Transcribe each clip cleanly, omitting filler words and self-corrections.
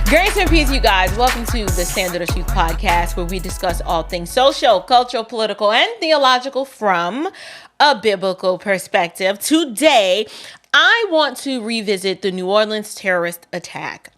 Grace and peace, you guys. Welcome to the Standard of Truth podcast, where we discuss all things social, cultural, political, and theological from a biblical perspective. Today, I want to revisit the New Orleans terrorist attack.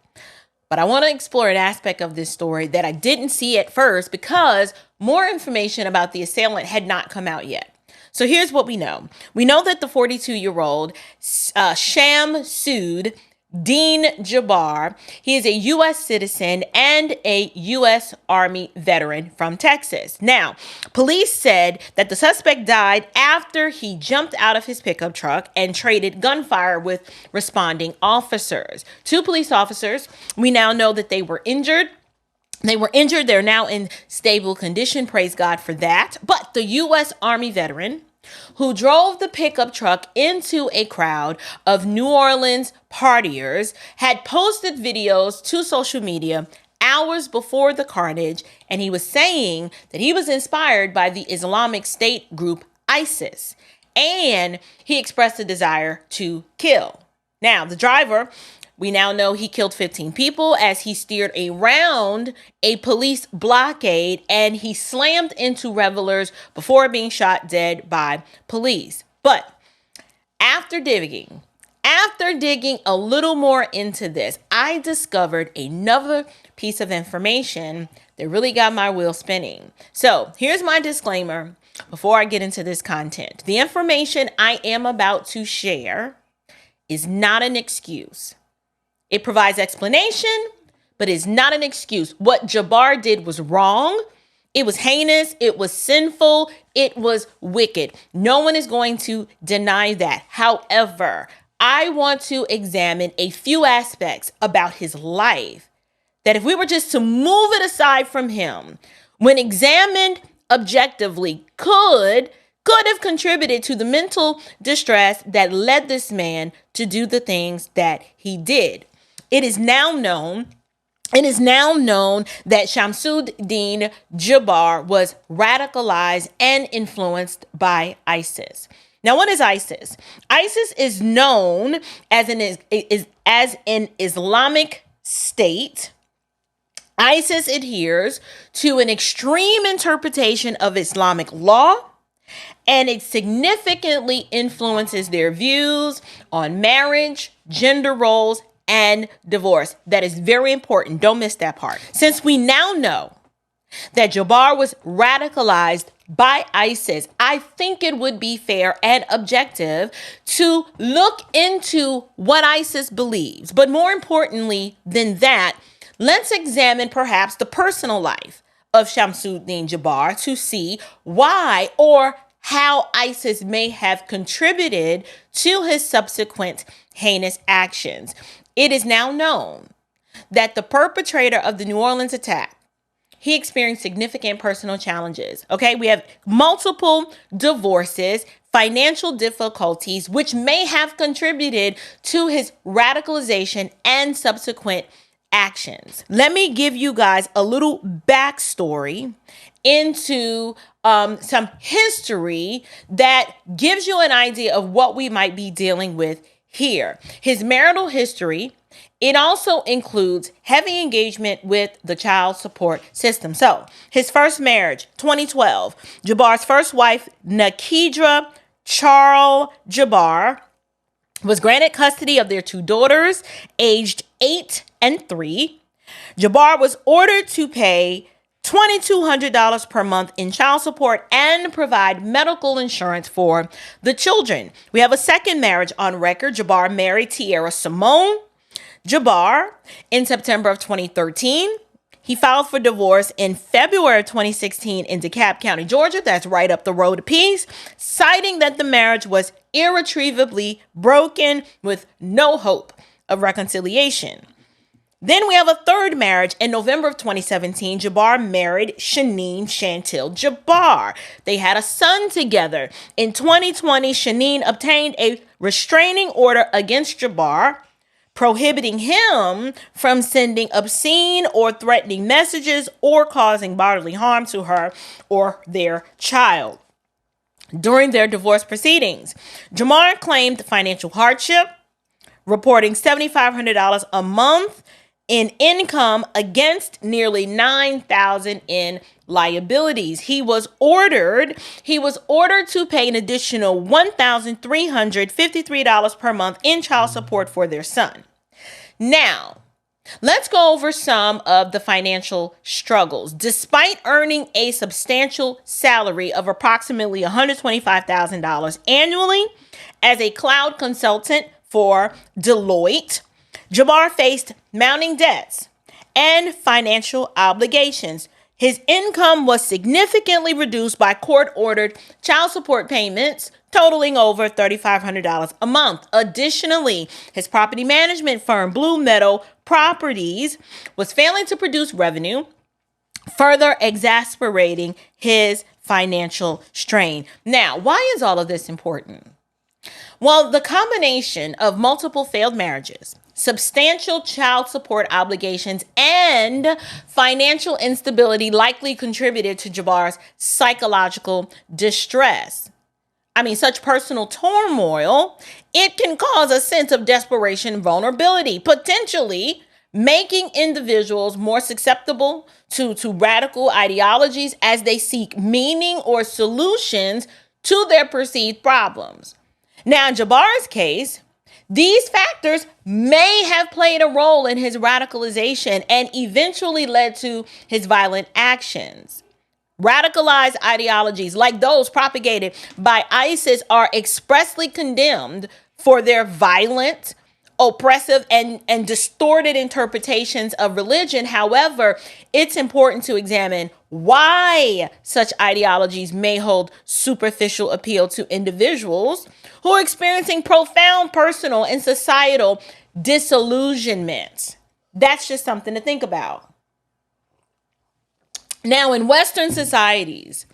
But I want to explore an aspect of this story that I didn't see at first because more information about the assailant had not come out yet. So here's what we know. We know that the 42-year-old Shamsud-Din Jabbar, he is a U.S. citizen and a U.S. Army veteran from Texas. Now, police said that the suspect died after he jumped out of his pickup truck and traded gunfire with responding officers. Two police officers, we now know that they were injured. They're now in stable condition. Praise God for that. But the U.S. Army veteran who drove the pickup truck into a crowd of New Orleans partiers had posted videos to social media hours before the carnage, and he was saying that he was inspired by the Islamic State group ISIS, and he expressed a desire to kill. Now, the driver, we now know he killed 15 people as he steered around a police blockade and he slammed into revelers before being shot dead by police. But after digging a little more into this, I discovered another piece of information that really got my wheel spinning. So here's my disclaimer before I get into this content. The information I am about to share is not an excuse. It provides explanation, but it's not an excuse. What Jabbar did was wrong. It was heinous. It was sinful. It was wicked. No one is going to deny that. However, I want to examine a few aspects about his life that if we were just to move it aside from him, when examined objectively, could have contributed to the mental distress that led this man to do the things that he did. It is now known that Shamsud-Din Jabbar was radicalized and influenced by ISIS. Now, what is ISIS? ISIS is known as an Islamic State. ISIS adheres to an extreme interpretation of Islamic law, and it significantly influences their views on marriage, gender roles, and divorce. That is very important. Don't miss that part. Since we now know that Jabbar was radicalized by ISIS, I think it would be fair and objective to look into what ISIS believes. But more importantly than that, let's examine perhaps the personal life of Shamsud-Din Jabbar to see why or how ISIS may have contributed to his subsequent heinous actions. It is now known that the perpetrator of the New Orleans attack, he experienced significant personal challenges. Okay, we have multiple divorces, financial difficulties, which may have contributed to his radicalization and subsequent actions. Let me give you guys a little backstory into some history that gives you an idea of what we might be dealing with here. His marital history, it also includes heavy engagement with the child support system. So his first marriage, 2012, Jabbar's first wife, Nakidra Charles Jabbar, was granted custody of their two daughters, aged 8 and 3. Jabbar was ordered to pay $2,200 per month in child support and provide medical insurance for the children. We have a second marriage on record. Jabbar married Tierra Simone Jabbar in September of 2013. He filed for divorce in February of 2016 in DeKalb County, Georgia. That's right up the road to peace, citing that the marriage was irretrievably broken with no hope of reconciliation. Then we have a third marriage. In November of 2017, Jabbar married Shaneen Chantil Jabbar. They had a son together. In 2020, Shaneen obtained a restraining order against Jabbar, prohibiting him from sending obscene or threatening messages or causing bodily harm to her or their child. During their divorce proceedings, Jabbar claimed financial hardship, reporting $7,500 a month in income against nearly 9,000 in liabilities. He was ordered to pay an additional $1,353 per month in child support for their son. Now, let's go over some of the financial struggles. Despite earning a substantial salary of approximately $125,000 annually as a cloud consultant for Deloitte, Jabbar faced mounting debts and financial obligations. His income was significantly reduced by court-ordered child support payments totaling over $3,500 a month. Additionally, his property management firm, Blue Meadow Properties, was failing to produce revenue, further exacerbating his financial strain. Now, why is all of this important? Well, the combination of multiple failed marriages, substantial child support obligations, and financial instability likely contributed to Jabbar's psychological distress. Such personal turmoil, it can cause a sense of desperation and vulnerability, potentially making individuals more susceptible to radical ideologies as they seek meaning or solutions to their perceived problems. Now, in Jabbar's case, these factors may have played a role in his radicalization and eventually led to his violent actions. Radicalized ideologies like those propagated by ISIS are expressly condemned for their violent, oppressive, and distorted interpretations of religion. However, it's important to examine why such ideologies may hold superficial appeal to individuals who are experiencing profound personal and societal disillusionment. That's just something to think about. Now, in Western societies,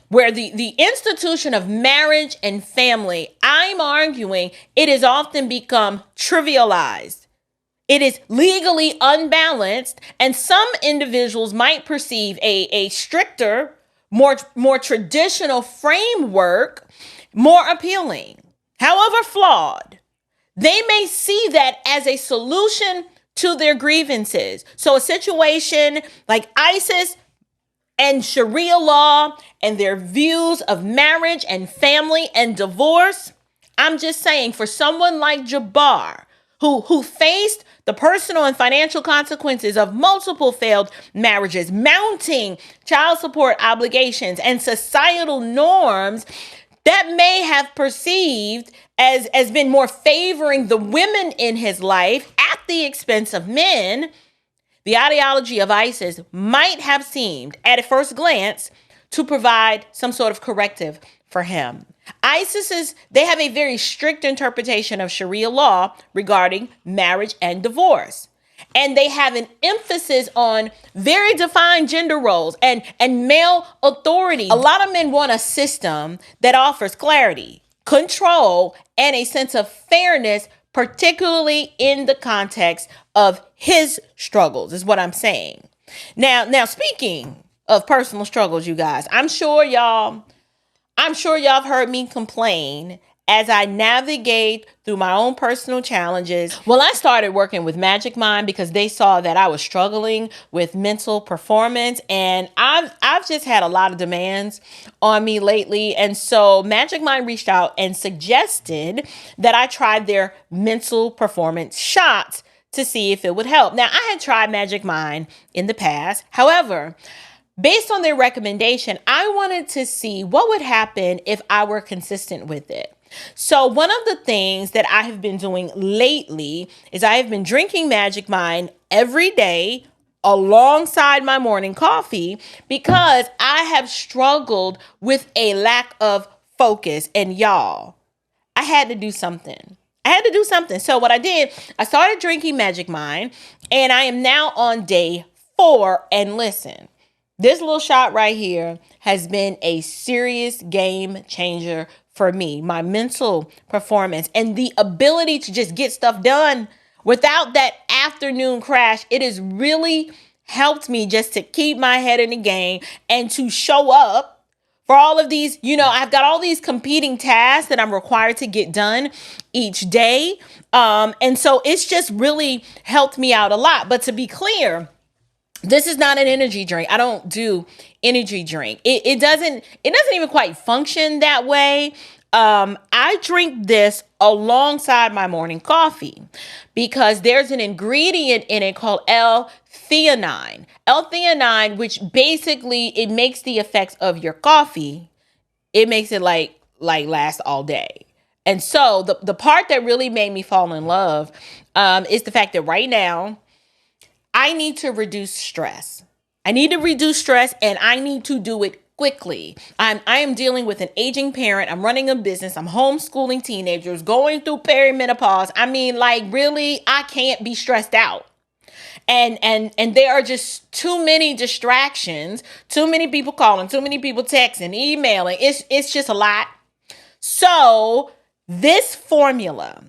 where the institution of marriage and family, I'm arguing it has often become trivialized. It is legally unbalanced, and some individuals might perceive a stricter, more traditional framework more appealing. However flawed, they may see that as a solution to their grievances. So a situation like ISIS and Sharia law and their views of marriage and family and divorce, I'm just saying, for someone like Jabbar, who faced the personal and financial consequences of multiple failed marriages, mounting child support obligations, and societal norms that may have perceived as been more favoring the women in his life at the expense of men, the ideology of ISIS might have seemed, at a first glance, to provide some sort of corrective for him. They have a very strict interpretation of Sharia law regarding marriage and divorce. And they have an emphasis on very defined gender roles and male authority. A lot of men want a system that offers clarity, control, and a sense of fairness, particularly in the context of his struggles, is what I'm saying. Now, speaking of personal struggles, you guys, I'm sure y'all have heard me complain as I navigate through my own personal challenges. Well, I started working with Magic Mind because they saw that I was struggling with mental performance, and I've just had a lot of demands on me lately. And so Magic Mind reached out and suggested that I try their mental performance shots to see if it would help. Now, I had tried Magic Mind in the past. However, based on their recommendation, I wanted to see what would happen if I were consistent with it. So one of the things that I have been doing lately is I have been drinking Magic Mind every day alongside my morning coffee because I have struggled with a lack of focus. And y'all, I had to do something. So what I did, I started drinking Magic Mind, and I am now on day 4. And listen, this little shot right here has been a serious game changer for me, my mental performance, and the ability to just get stuff done without that afternoon crash. It has really helped me just to keep my head in the game and to show up for all of these, I've got all these competing tasks that I'm required to get done each day. And so it's just really helped me out a lot. But to be clear, this is not an energy drink. I don't do energy drink. It doesn't even quite function that way. I drink this alongside my morning coffee because there's an ingredient in it called L-theanine. L-theanine, which basically it makes the effects of your coffee. It makes it like last all day. And so the part that really made me fall in love is the fact that right now I need to reduce stress. I need to reduce stress and I need to do it quickly. I am dealing with an aging parent. I'm running a business. I'm homeschooling teenagers, going through perimenopause. I mean, really, I can't be stressed out. And there are just too many distractions, too many people calling, too many people texting, emailing. It's just a lot. So this formula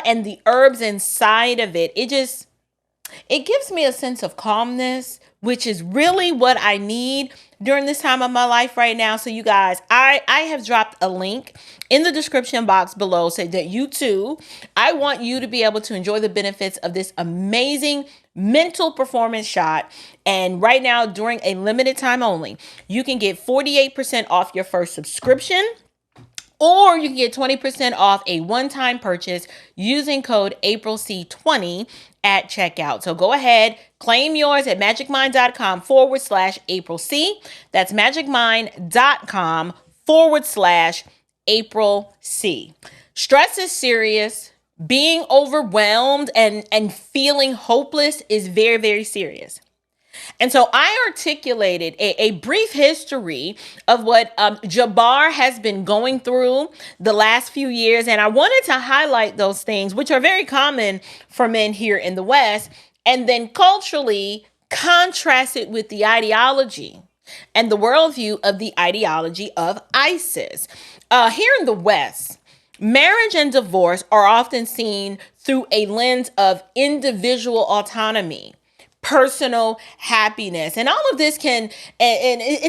and the herbs inside of it, it gives me a sense of calmness, which is really what I need during this time of my life right now. So you guys, I have dropped a link in the description box below so that you too, I want you to be able to enjoy the benefits of this amazing mental performance shot. And right now, during a limited time only, you can get 48% off your first subscription. Or you can get 20% off a one-time purchase using code AprilC20 at checkout. So go ahead, claim yours at magicmind.com/AprilC. That's magicmind.com/AprilC. Stress is serious. Being overwhelmed and feeling hopeless is very, very serious. And so I articulated a brief history of what Jabbar has been going through the last few years. And I wanted to highlight those things, which are very common for men here in the West, and then culturally contrast it with the ideology and the worldview of the ideology of ISIS. Here in the West, marriage and divorce are often seen through a lens of individual autonomy, personal happiness. And all of this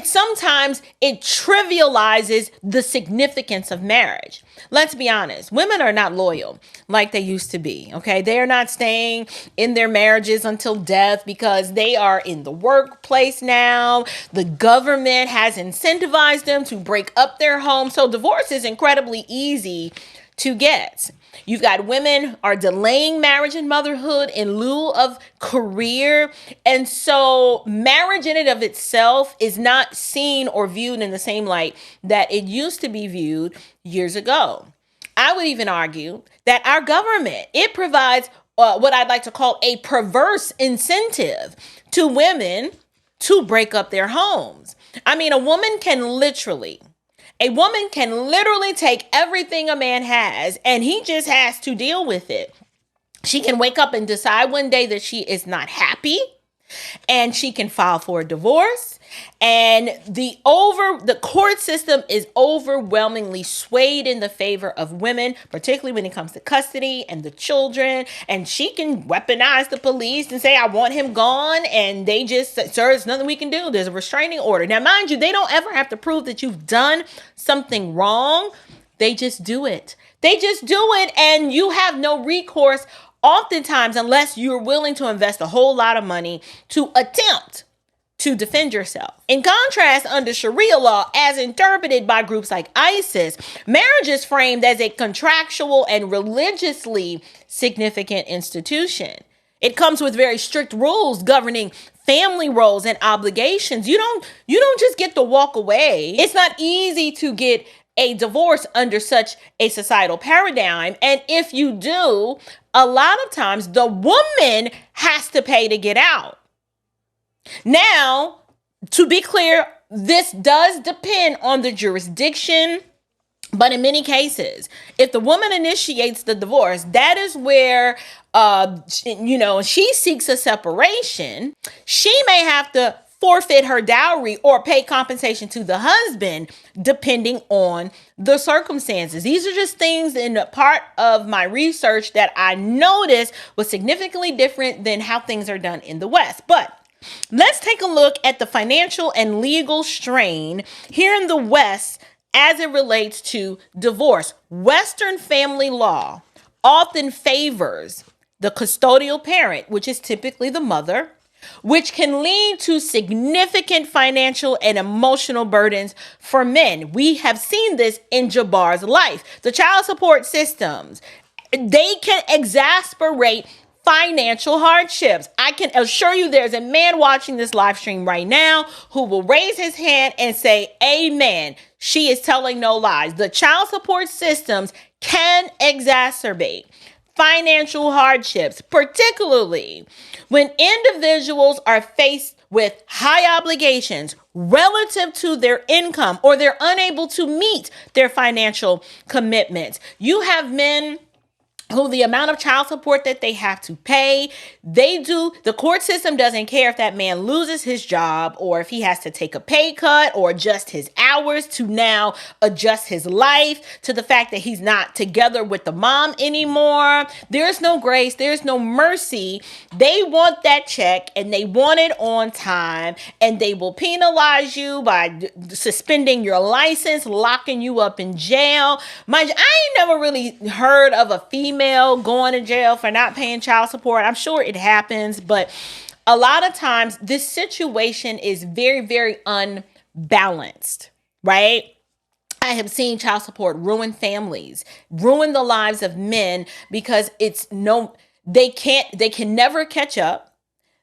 sometimes it trivializes the significance of marriage. Let's be honest. Women are not loyal like they used to be. Okay. They are not staying in their marriages until death because they are in the workplace now. The government has incentivized them to break up their home. So divorce is incredibly easy to get. You've got women are delaying marriage and motherhood in lieu of career. And so marriage in and of itself is not seen or viewed in the same light that it used to be viewed years ago. I would even argue that our government, it provides what I'd like to call a perverse incentive to women to break up their homes. I mean, a woman can literally take everything a man has and he just has to deal with it. She can wake up and decide one day that she is not happy and she can file for a divorce. And the court system is overwhelmingly swayed in the favor of women, particularly when it comes to custody and the children. And she can weaponize the police and say, I want him gone. And they just say, sir, there's nothing we can do. There's a restraining order. Now, mind you, they don't ever have to prove that you've done something wrong. They just do it. And you have no recourse oftentimes unless you're willing to invest a whole lot of money to attempt to defend yourself. In contrast, under Sharia law, as interpreted by groups like ISIS, marriage is framed as a contractual and religiously significant institution. It comes with very strict rules governing family roles and obligations. You don't just get to walk away. It's not easy to get a divorce under such a societal paradigm. And if you do, a lot of times the woman has to pay to get out. Now, to be clear, this does depend on the jurisdiction, but in many cases, if the woman initiates the divorce, that is where, she seeks a separation. She may have to forfeit her dowry or pay compensation to the husband, depending on the circumstances. These are just things in a part of my research that I noticed was significantly different than how things are done in the West. But Let's take a look at the financial and legal strain here in the West as it relates to divorce. Western family law often favors the custodial parent, which is typically the mother, which can lead to significant financial and emotional burdens for men. We have seen this in Jabbar's life. The child support systems, they can exasperate financial hardships. I can assure you there's a man watching this live stream right now who will raise his hand and say, amen. She is telling no lies. The child support systems can exacerbate financial hardships, particularly when individuals are faced with high obligations relative to their income or they're unable to meet their financial commitments. You have men who the amount of child support that they have to pay, the court system doesn't care if that man loses his job or if he has to take a pay cut or adjust his hours to now adjust his life to the fact that he's not together with the mom anymore. There's no grace. There's no mercy. They want that check and they want it on time, and they will penalize you by suspending your license, locking you up in jail. Mind you, I ain't never really heard of a female going to jail for not paying child support. I'm sure it happens, but a lot of times this situation is very, very unbalanced, right? I have seen child support ruin families, ruin the lives of men because they can never catch up.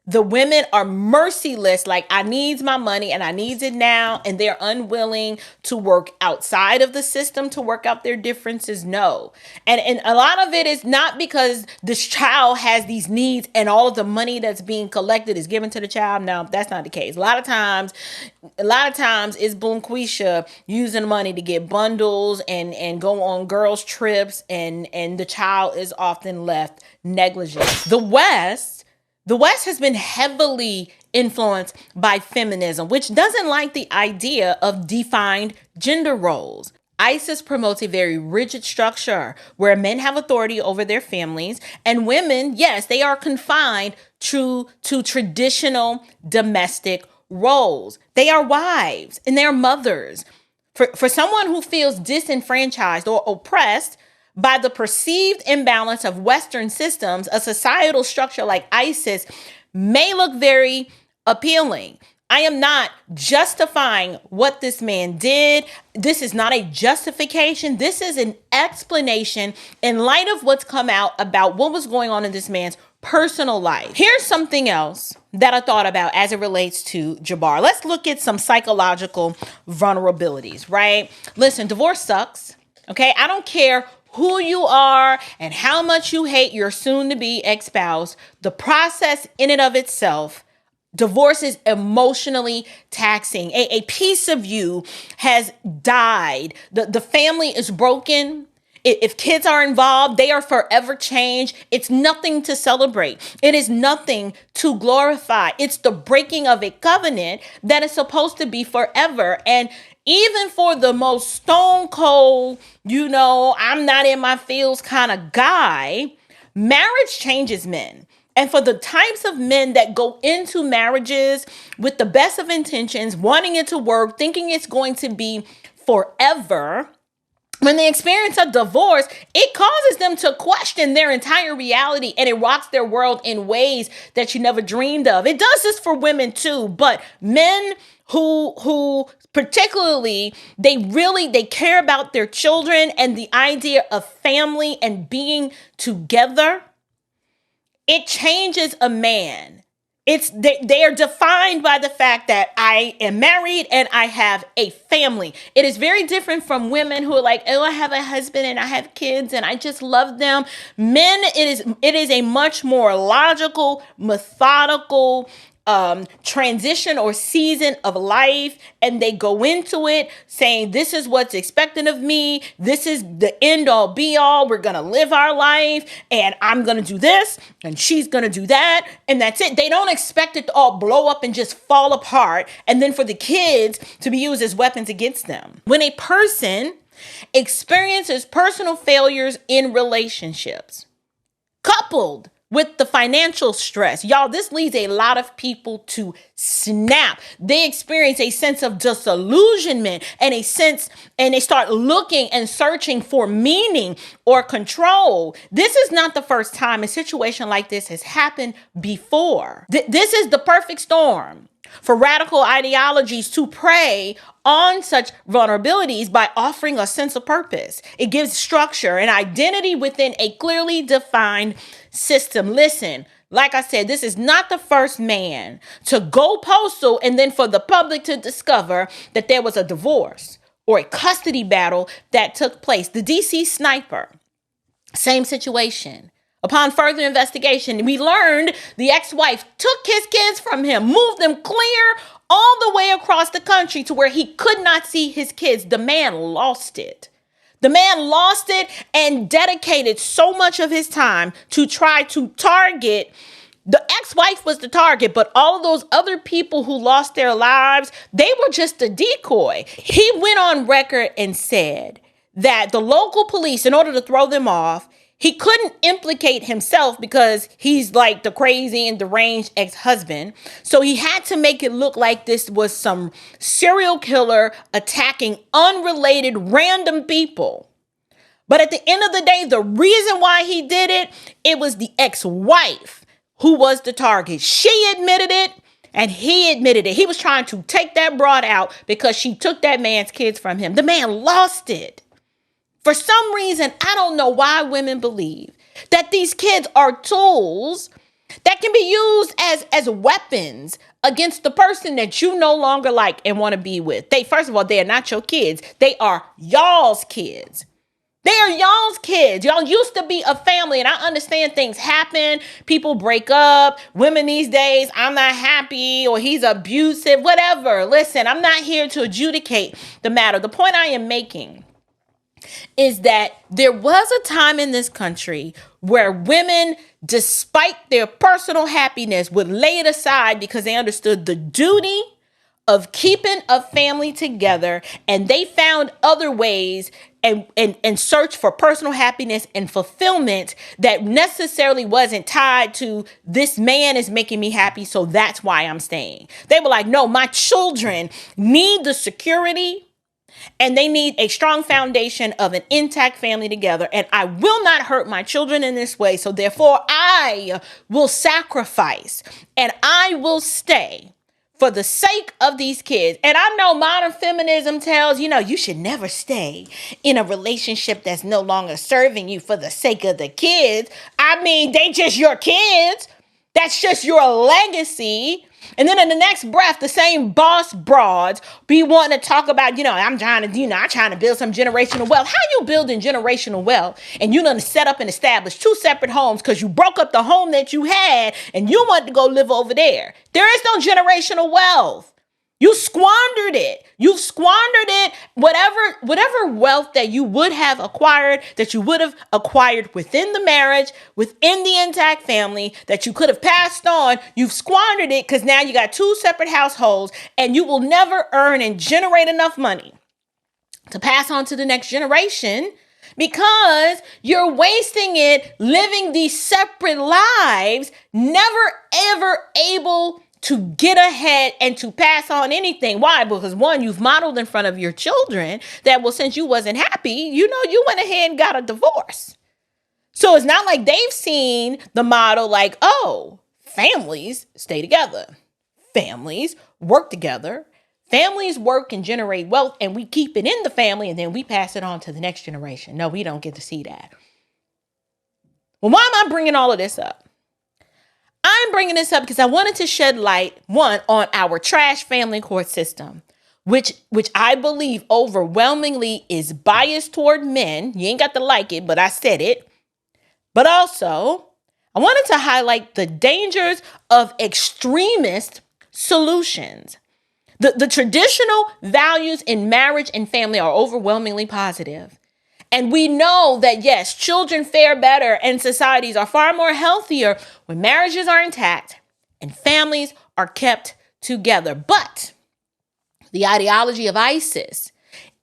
The women are merciless, like, I needs my money and I needs it now. And they're unwilling to work outside of the system to work out their differences. No. And a lot of it is not because this child has these needs and all of the money that's being collected is given to the child. No, that's not the case. A lot of times it's Boonquisha using money to get bundles and go on girls' trips, and the child is often left negligent. The West has been heavily influenced by feminism, which doesn't like the idea of defined gender roles. ISIS promotes a very rigid structure where men have authority over their families, and women, yes, they are confined to traditional domestic roles. They are wives and they are mothers. For someone who feels disenfranchised or oppressed by the perceived imbalance of Western systems, a societal structure like ISIS may look very appealing. I am not justifying what this man did. This is not a justification. This is an explanation in light of what's come out about what was going on in this man's personal life. Here's something else that I thought about as it relates to Jabbar. Let's look at some psychological vulnerabilities, right? Listen, divorce sucks. Okay, I don't care who you are and how much you hate your soon-to-be ex-spouse. The process in and of itself, divorce is emotionally taxing. A piece of you has died. The family is broken. If kids are involved, they are forever changed. It's nothing to celebrate. It is nothing to glorify. It's the breaking of a covenant that is supposed to be forever. And even for the most stone cold, I'm not in my feels kind of guy, marriage changes men. And for the types of men that go into marriages with the best of intentions, wanting it to work, thinking it's going to be forever, when they experience a divorce, it causes them to question their entire reality, and it rocks their world in ways that you never dreamed of. It does this for women too, but men who particularly, they care about their children and the idea of family and being together. It changes a man. They are defined by the fact that I am married and I have a family. It is very different from women who are like, oh, I have a husband and I have kids and I just love them. Men, it is a much more logical, methodical transition or season of life, and they go into it saying, this is what's expected of me. This is the end all be all. We're going to live our life, and I'm going to do this, and she's going to do that, and that's it. They don't expect it to all blow up and just fall apart, and then for the kids to be used as weapons against them. When a person experiences personal failures in relationships, coupled with the financial stress. Y'all, this leads a lot of people to snap. They experience a sense of disillusionment and and they start looking and searching for meaning or control. This is not the first time a situation like this has happened before. This is the perfect storm for radical ideologies to prey on such vulnerabilities by offering a sense of purpose. It gives structure and identity within a clearly defined system. Listen, like I said, this is not the first man to go postal and then for the public to discover that there was a divorce or a custody battle that took place. The DC sniper, same situation. Upon further investigation, we learned the ex-wife took his kids from him, moved them clear all the way across the country to where he could not see his kids. The man lost it. The man lost it and dedicated so much of his time to try to target. The ex-wife was the target, but all of those other people who lost their lives, they were just a decoy. He went on record and said that the local police, in order to throw them off, he couldn't implicate himself because he's like the crazy and deranged ex-husband. So he had to make it look like this was some serial killer attacking unrelated random people. But at the end of the day, the reason why he did it, it was the ex-wife who was the target. She admitted it and he admitted it. He was trying to take that broad out because she took that man's kids from him. The man lost it. For some reason, I don't know why women believe that these kids are tools that can be used as weapons against the person that you no longer like and want to be with. First of all, they are not your kids. They are y'all's kids. They are y'all's kids. Y'all used to be a family, and I understand things happen. People break up. Women these days, I'm not happy, or he's abusive, whatever. Listen, I'm not here to adjudicate the matter. The point I am making is that there was a time in this country where women, despite their personal happiness, would lay it aside because they understood the duty of keeping a family together, and they found other ways and search for personal happiness and fulfillment that necessarily wasn't tied to this man is making me happy, so that's why I'm staying. They were like, no, my children need the security and they need a strong foundation of an intact family together. And I will not hurt my children in this way. So therefore, I will sacrifice and I will stay for the sake of these kids. And I know modern feminism tells, you should never stay in a relationship that's no longer serving you for the sake of the kids. I mean, they just your kids. That's just your legacy. And then in the next breath, the same boss broads be wanting to talk about, I'm trying to build some generational wealth. How you building generational wealth? And you done set up and establish two separate homes because you broke up the home that you had and you want to go live over there. There is no generational wealth. You squandered it. You've squandered it. Whatever wealth that you would have acquired, that you would have acquired within the marriage, within the intact family, that you could have passed on, you've squandered it because now you got two separate households and you will never earn and generate enough money to pass on to the next generation because you're wasting it living these separate lives, never ever able to get ahead and to pass on anything. Why? Because one, you've modeled in front of your children that, well, since you wasn't happy, you went ahead and got a divorce. So it's not like they've seen the model like, oh, families stay together. Families work together. Families work and generate wealth and we keep it in the family and then we pass it on to the next generation. No, we don't get to see that. Well, why am I bringing all of this up? I'm bringing this up because I wanted to shed light, one, on our trash family court system, which I believe overwhelmingly is biased toward men. You ain't got to like it, but I said it. But also, I wanted to highlight the dangers of extremist solutions. The traditional values in marriage and family are overwhelmingly positive. And we know that, yes, children fare better and societies are far more healthier when marriages are intact and families are kept together. But the ideology of ISIS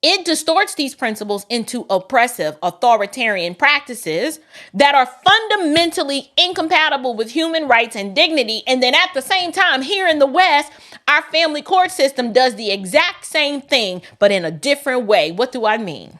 It distorts these principles into oppressive, authoritarian practices that are fundamentally incompatible with human rights and dignity. And then at the same time, here in the West, our family court system does the exact same thing, but in a different way. What do I mean?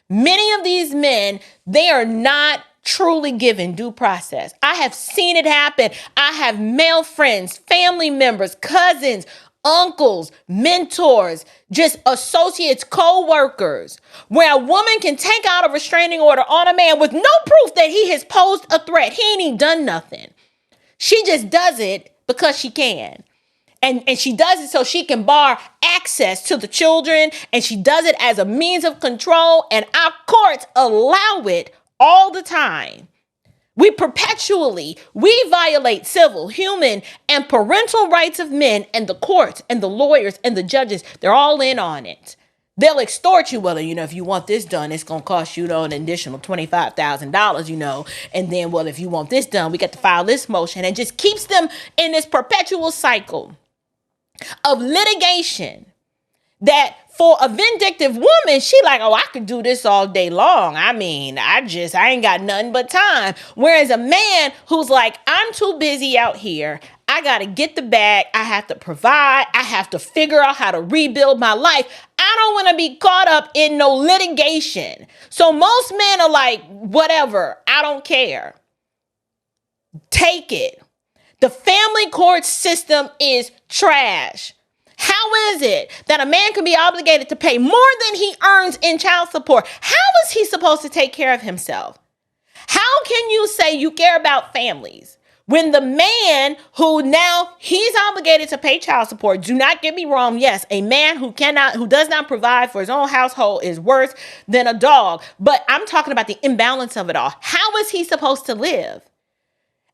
Many of these men, they are not truly given due process. I have seen it happen. I have male friends, family members, cousins, uncles, mentors, just associates, co-workers, where a woman can take out a restraining order on a man with no proof that he has posed a threat. He ain't even done nothing. She just does it because she can. And she does it so she can bar access to the children. And she does it as a means of control. And our courts allow it all the time. We violate civil, human, and parental rights of men, and the courts and the lawyers and the judges, they're all in on it. They'll extort you. Well, if you want this done, it's going to cost you, an additional $25,000, and then, well, if you want this done, we got to file this motion, and just keeps them in this perpetual cycle of litigation that for a vindictive woman, she like, oh, I could do this all day long. I ain't got nothing but time. Whereas a man who's like, I'm too busy out here. I got to get the bag. I have to provide. I have to figure out how to rebuild my life. I don't want to be caught up in no litigation. So most men are like, whatever, I don't care. Take it. The family court system is trash. How is it that a man can be obligated to pay more than he earns in child support? How is he supposed to take care of himself? How can you say you care about families when the man who now he's obligated to pay child support? Do not get me wrong. Yes, a man who does not provide for his own household is worse than a dog. But I'm talking about the imbalance of it all. How is he supposed to live?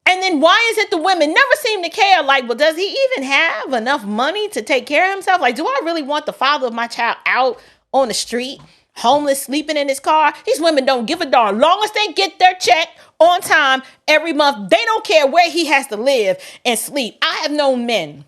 And then why is it the women never seem to care? Like, well, does he even have enough money to take care of himself? Like, do I really want the father of my child out on the street, homeless, sleeping in his car? These women don't give a darn. Long as they get their check on time every month, they don't care where he has to live and sleep. I have known men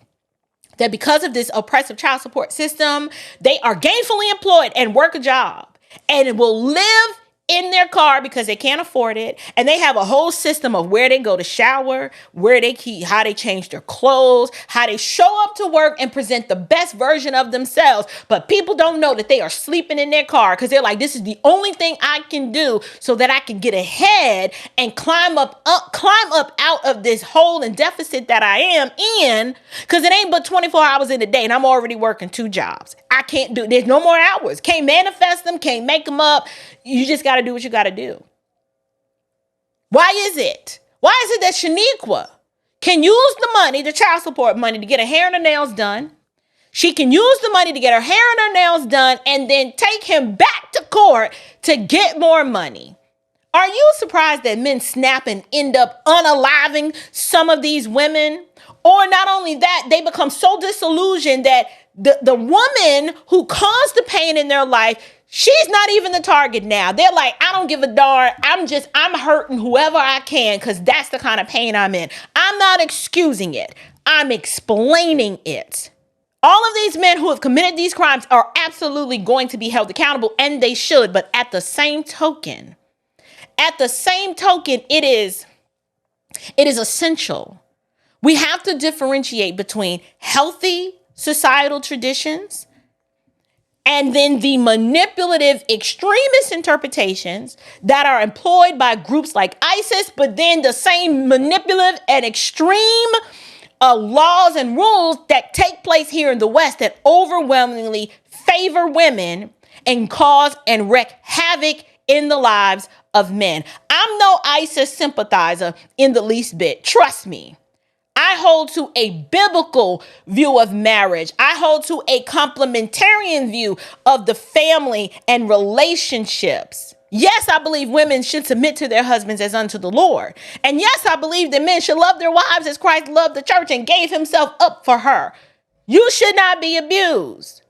that because of this oppressive child support system, they are gainfully employed and work a job and will live in their car because they can't afford it. And they have a whole system of where they go to shower, how they change their clothes, how they show up to work and present the best version of themselves. But people don't know that they are sleeping in their car because they're like, this is the only thing I can do so that I can get ahead and climb up out of this hole and deficit that I am in, because it ain't but 24 hours in a day and I'm already working 2 jobs. There's no more hours. Can't manifest them, can't make them up. You just got to do what you got to do. Why is it that Shaniqua can use the money, the child support money, to get her hair and her nails done? She can use the money to get her hair and her nails done and then take him back to court to get more money. Are you surprised that men snap and end up unaliving some of these women? Or not only that, they become so disillusioned that the woman who caused the pain in their life, she's not even the target now. They're like, I don't give a darn. I'm hurting whoever I can because that's the kind of pain I'm in. I'm not excusing it. I'm explaining it. All of these men who have committed these crimes are absolutely going to be held accountable, and they should. But at the same token, it is essential. We have to differentiate between healthy societal traditions and then the manipulative extremist interpretations that are employed by groups like ISIS, but then the same manipulative and extreme laws and rules that take place here in the West that overwhelmingly favor women and cause and wreak havoc in the lives of men. I'm no ISIS sympathizer in the least bit. Trust me. I hold to a biblical view of marriage. I hold to a complementarian view of the family and relationships. Yes, I believe women should submit to their husbands as unto the Lord. And yes, I believe that men should love their wives as Christ loved the church and gave himself up for her. You should not be abused.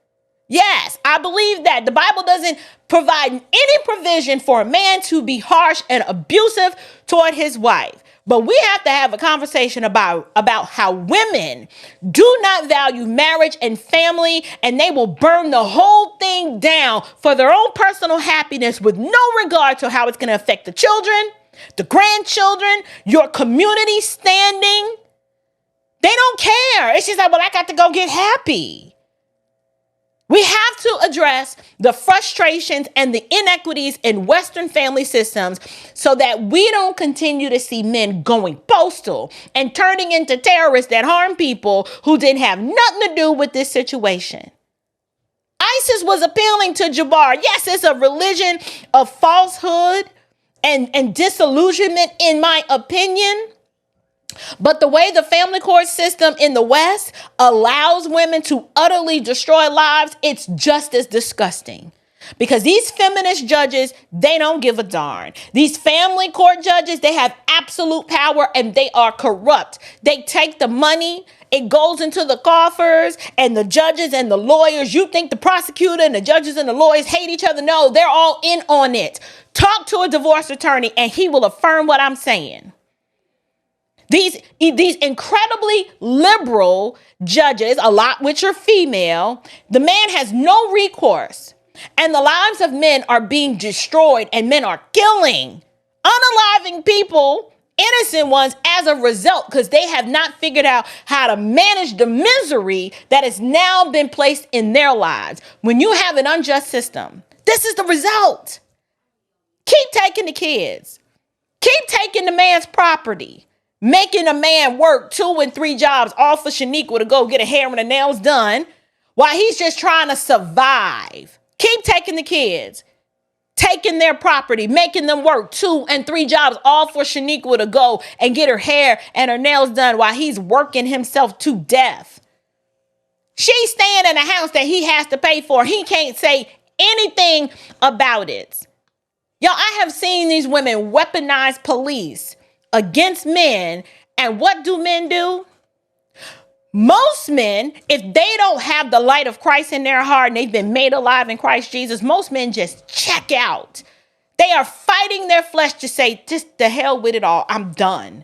Yes, I believe that. The Bible doesn't provide any provision for a man to be harsh and abusive toward his wife. But we have to have a conversation about how women do not value marriage and family, and they will burn the whole thing down for their own personal happiness with no regard to how it's going to affect the children, the grandchildren, your community standing. They don't care. It's just like, well, I got to go get happy. We have to address the frustrations and the inequities in Western family systems so that we don't continue to see men going postal and turning into terrorists that harm people who didn't have nothing to do with this situation. ISIS was appealing to Jabbar. Yes, it's a religion of falsehood and disillusionment, in my opinion. But the way the family court system in the West allows women to utterly destroy lives, it's just as disgusting. Because these feminist judges, they don't give a darn. These family court judges, they have absolute power and they are corrupt. They take the money, it goes into the coffers, and the judges and the lawyers, you think the prosecutor and the judges and the lawyers hate each other? No, they're all in on it. Talk to a divorce attorney and he will affirm what I'm saying. These incredibly liberal judges, a lot which are female, the man has no recourse. And the lives of men are being destroyed and men are killing, unaliving people, innocent ones, as a result, because they have not figured out how to manage the misery that has now been placed in their lives. When you have an unjust system, this is the result. Keep taking the kids. Keep taking the man's property. Making a man work 2 and 3 jobs, all for Shaniqua to go get a hair and a nails done while he's just trying to survive. Keep taking the kids, taking their property, making them work 2 and 3 jobs, all for Shaniqua to go and get her hair and her nails done while he's working himself to death. She's staying in a house that he has to pay for. He can't say anything about it. Y'all, I have seen these women weaponize police against men. And what do men do? Most men, if they don't have the light of Christ in their heart and they've been made alive in Christ Jesus, most men just check out. They are fighting their flesh to say, just the hell with it all. I'm done.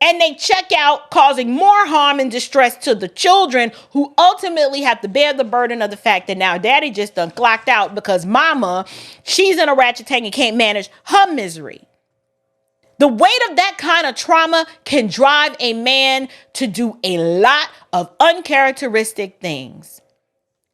And they check out, causing more harm and distress to the children, who ultimately have to bear the burden of the fact that now daddy just done clocked out because mama, she's in a ratchet tank and can't manage her misery. The weight of that kind of trauma can drive a man to do a lot of uncharacteristic things.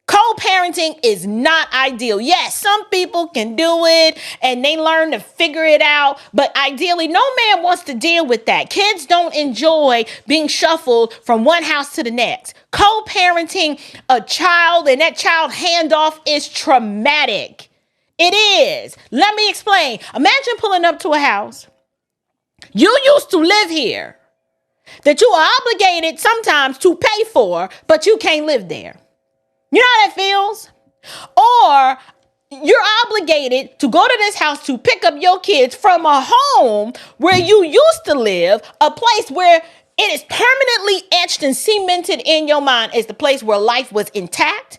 Co-parenting is not ideal. Yes, some people can do it and they learn to figure it out, but ideally, no man wants to deal with that. Kids don't enjoy being shuffled from one house to the next. Co-parenting a child and that child handoff is traumatic. It is. Let me explain. Imagine pulling up to a house. You used to live here, that you are obligated sometimes to pay for, but you can't live there. You know how that feels? Or you're obligated to go to this house to pick up your kids from a home where you used to live, a place where it is permanently etched and cemented in your mind as the place where life was intact.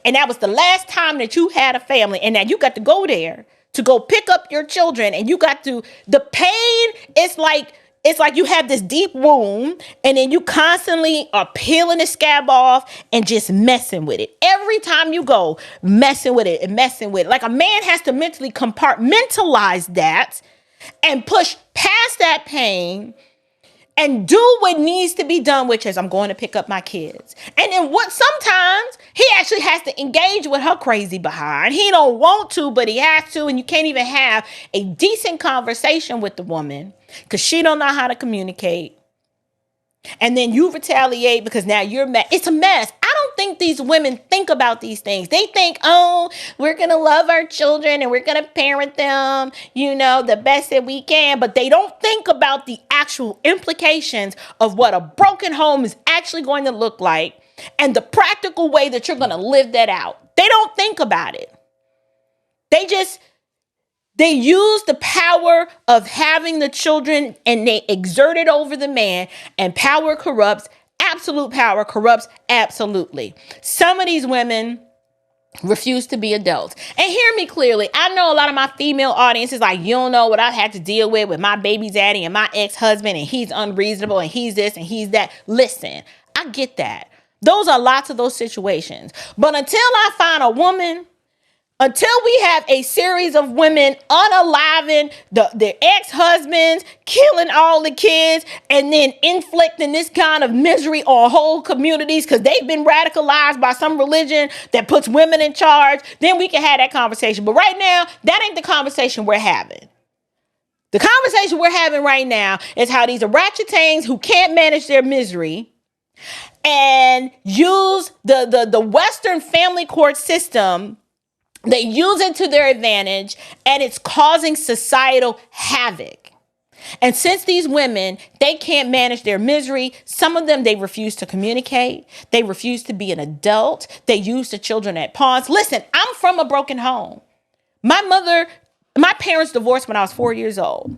And that was the last time that you had a family. And now you got to go there to go pick up your children, and you got to, the pain, it's like you have this deep wound, and then you constantly are peeling the scab off and just messing with it. Every time you go, messing with it and messing with it. Like a man has to mentally compartmentalize that and push past that pain and do what needs to be done, which is I'm going to pick up my kids. And then sometimes he actually has to engage with her crazy behind. He don't want to, but he has to. And you can't even have a decent conversation with the woman because she don't know how to communicate. And then you retaliate because now you're mad. It's a mess. I don't think these women think about these things. They think, oh, we're going to love our children and we're going to parent them, the best that we can. But they don't think about the actual implications of what a broken home is actually going to look like and the practical way that you're going to live that out. They don't think about it. They use the power of having the children and they exert it over the man, and power corrupts. Absolute power corrupts absolutely. Some of these women refuse to be adults. And hear me clearly. I know a lot of my female audience is like, you don't know what I had to deal with my baby daddy and my ex-husband, and he's unreasonable and he's this and he's that. Listen, I get that. Those are lots of those situations. But until I find a woman, until we have a series of women unaliving their ex-husbands, killing all the kids, and then inflicting this kind of misery on whole communities because they've been radicalized by some religion that puts women in charge, then we can have that conversation. But right now, that ain't the conversation we're having. The conversation we're having right now is how these orangutans who can't manage their misery and use the Western family court system, they use it to their advantage, and it's causing societal havoc. And since these women, they can't manage their misery, some of them, they refuse to communicate. They refuse to be an adult. They use the children at pawns. Listen, I'm from a broken home. My parents divorced when I was 4 years old.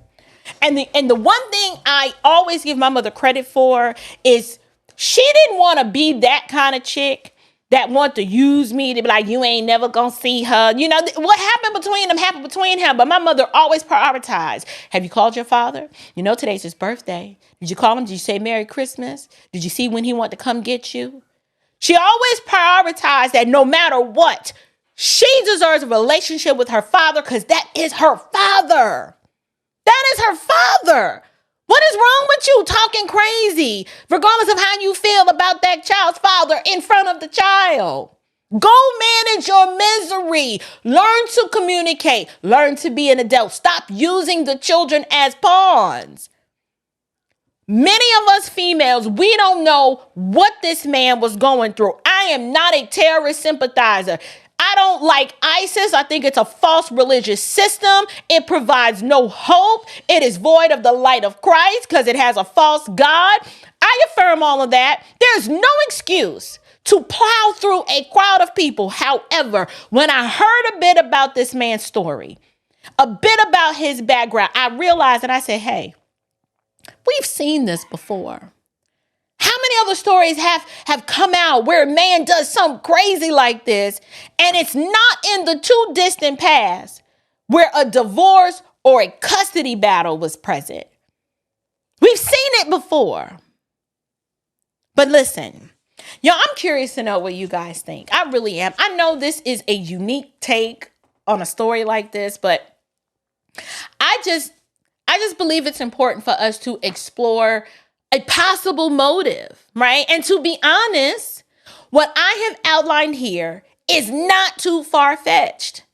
And the one thing I always give my mother credit for is she didn't want to be that kind of chick that want to use me to be like, you ain't never gonna see her. You know, what happened between them happened between him. But my mother always prioritized. Have you called your father? You know, today's his birthday. Did you call him? Did you say Merry Christmas? Did you see when he wanted to come get you? She always prioritized that no matter what, she deserves a relationship with her father because that is her father. That is her father. What is wrong with you talking crazy, regardless of how you feel about that child's father in front of the child? Go manage your misery. Learn to communicate. Learn to be an adult. Stop using the children as pawns. Many of us females, we don't know what this man was going through. I am not a terrorist sympathizer. I don't like ISIS. I think it's a false religious system. It provides no hope. It is void of the light of Christ because it has a false God. I affirm all of that. There's no excuse to plow through a crowd of people. However, when I heard a bit about this man's story, a bit about his background, I realized and I said, hey, we've seen this before. How many other stories have come out where a man does something crazy like this, and it's not in the too distant past where a divorce or a custody battle was present? We've seen it before. But listen, y'all, I'm curious to know what you guys think. I really am. I know this is a unique take on a story like this, but I just believe it's important for us to explore a possible motive, right? And to be honest, what I have outlined here is not too far-fetched.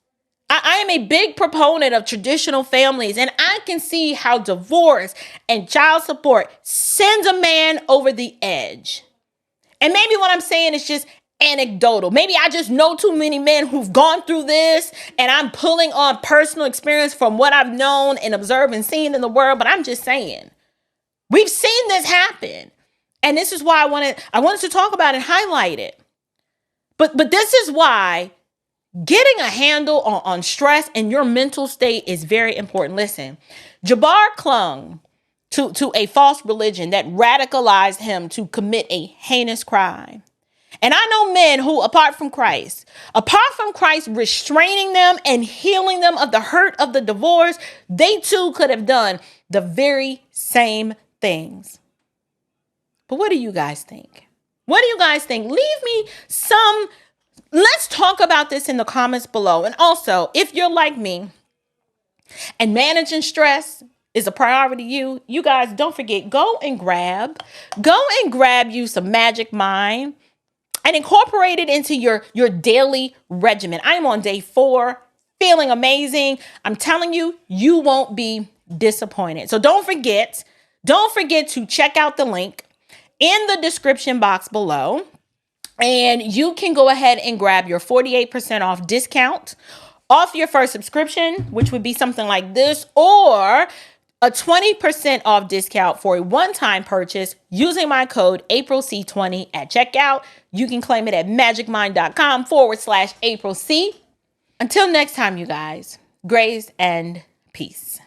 I am a big proponent of traditional families, and I can see how divorce and child support sends a man over the edge. And maybe what I'm saying is just anecdotal. Maybe I just know too many men who've gone through this, and I'm pulling on personal experience from what I've known and observed and seen in the world, but I'm just saying. We've seen this happen. And this is why I wanted to talk about and highlight it. But this is why getting a handle on stress and your mental state is very important. Listen, Jabbar clung to a false religion that radicalized him to commit a heinous crime. And I know men who, apart from Christ restraining them and healing them of the hurt of the divorce, they too could have done the very same things. But what do you guys think? What do you guys think? Leave me let's talk about this in the comments below. And also, if you're like me and managing stress is a priority to you guys, don't forget, go and grab you some Magic Mind and incorporate it into your daily regimen. I am on day 4, feeling amazing. I'm telling you, you won't be disappointed. So don't forget to check out the link in the description box below, and you can go ahead and grab your 48% off discount off your first subscription, which would be something like this, or a 20% off discount for a one-time purchase using my code AprilC20 at checkout. You can claim it at magicmind.com/AprilC. Until next time, you guys, grace and peace.